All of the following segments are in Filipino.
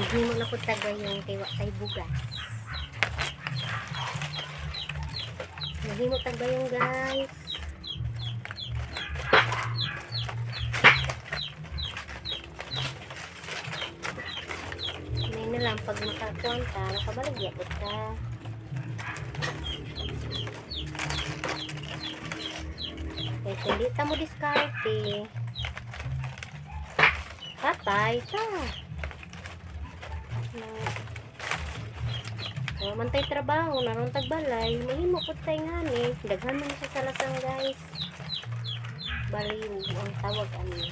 Maghimo na po taga yung tiwa kay bugas. Maghimo taga yung guys. Ngayon na lang pag makakuan ka, nakabaligya po ka. Kaya hindi ta mo diskarte. Patay ka. Mantay trabaho, naroon tagbalay, mahimo po tayo nga ni. Daghan man siya sa lasang guys. Baliw ang tawag ano.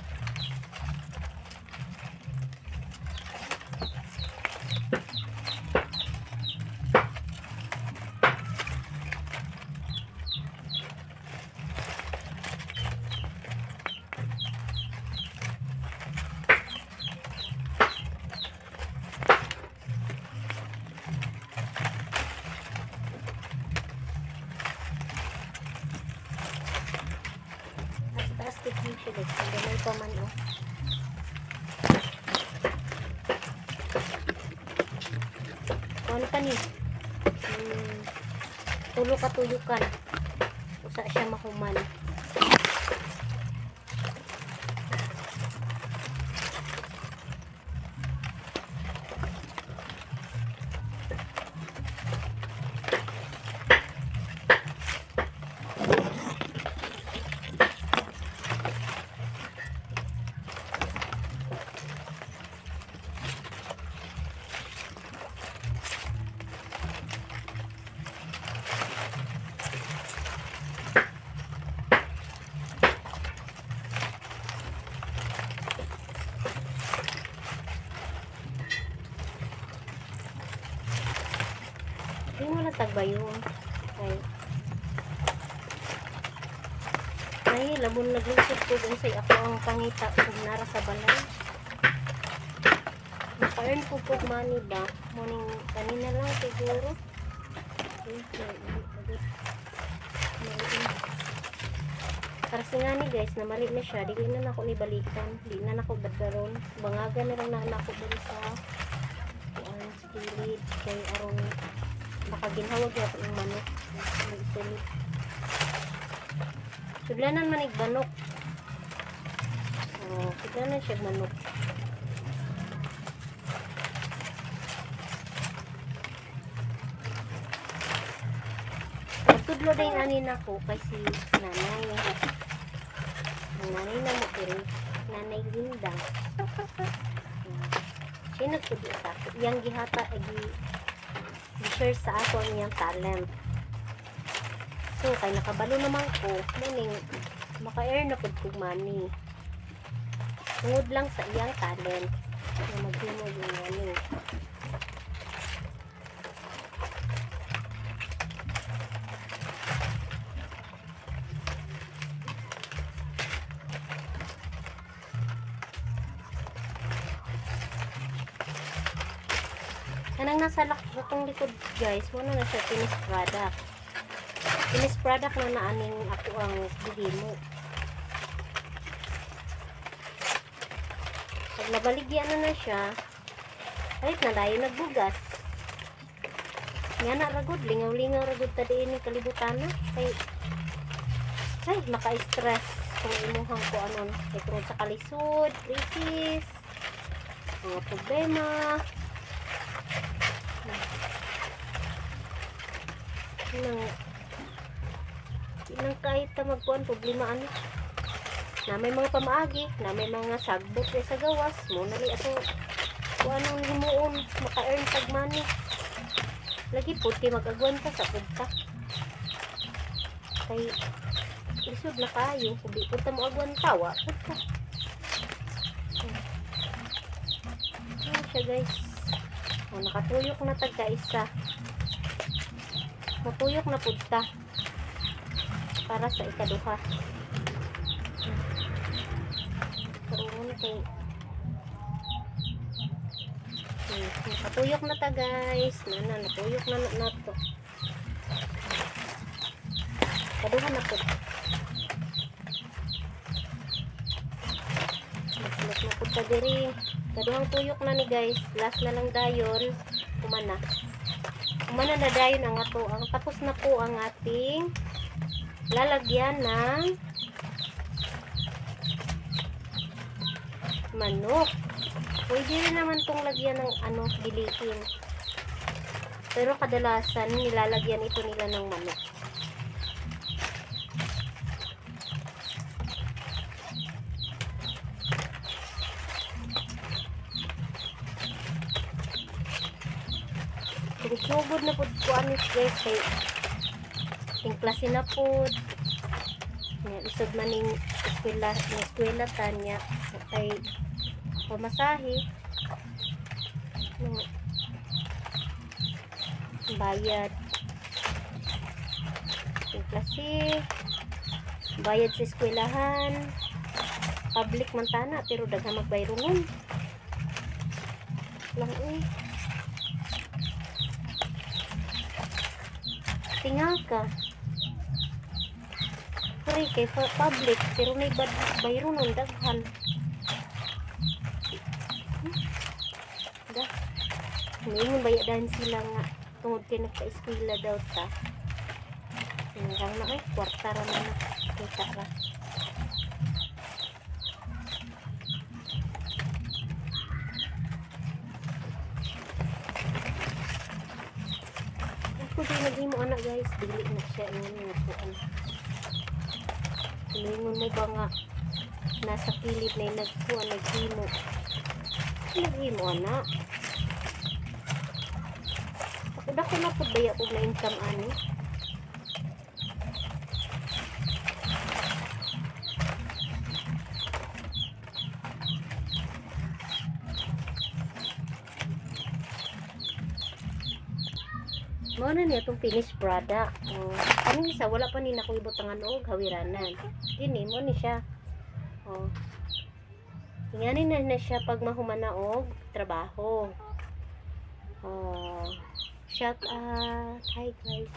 Taas-taas siya guys. Ganun pa man oh. Ano pa ni? Tulo ka tuyukan. Usa siya mahuman. Hindi mo natagbayon. Ay, labon naglusot ko dun sa ako ang pangita kung nara sa balay. Naka-earn po po money ba? Morning, kanina lang siguro. Kasi nga ni guys, namali na siya. Di na ako nibalikan. Di na ako badaron. Bangaga na lang na ako dun sa skillet. Kay aron baka ginhawag niya po yung manok. Sulit. Sudlanan man igbanok. Sudlanan siya manok. Nagtudlo din anin ako kasi nanay. Ang nanay na mo pero nanay Lindang. Siya nagtudlo sa ako. Yang gihata ay share sa ako ang iyang talent. So, kay nakabalo naman ko, meaning, maka-earn na po kong money. Tungod lang sa iyang talent na maghimo yung money. Kanang nasa lakotong likod guys, muna na siya finished product. Finished product na naaning ako ang bihimo. Pag nabaligyan na siya, kahit na dayo nagbugas. Nga na ragod, lingaw-lingaw ragod ta din ni kalibutan na. Ay, maka-stress kung imuhang ko anon. Kaya tungkol sa kalisod, krisis, mga problema. Nang kahit na magkuhan problema ano na may mga pamaagi na may mga sagbot sa gawas mo nali ato kung anong himuon maka-earn tag money lagi po kay mag-agwan ka sa punta kay isod na kayo kung di punta mo agwan tawa punta ayan siya guys nakatuyok na tagka isa matuyok na punta para sa ikaduha. Karoon kay nakatuyok na ta guys. Natuyok na to. Kaduha na po. Nasulot na po ta diri. Kaduhang tuyok na ni guys. Last na lang dayon. Kumana. Kumana na dayon ang ato. Ang tapos na po ang ating lalagyan ng manok. Pwede rin naman tong lagyan ng bilihin. Pero kadalasan nilalagyan ito nila ng manok. Sugod na po ko anis guys kay yung klase na po isod maning eskwela tanya kay pamasahe bayad yung klase bayad sa eskwelahan public man tana pero daghang magbayrongon lang tingal ka free kay public pero may bayrongon daghan Ngayon bayadahan sila nga tungod kay nagka-eskwela daw ta. Hanggang na kay kwarta ra na kita ra. Ako di naghimo anak guys, dili na siya ingon nga kuan. Ingon mo ba nga nasa kilid na nagkuan naghimo. Naghimo anak. Dako na po baya og na income ani. Mao na niya itong finished product. Kaning isa wala pa ni nako ibutangan og hawiranan. Kini mo ni siya. Inganin na siya pag mahuman na og trabaho. Shout out. Hi guys.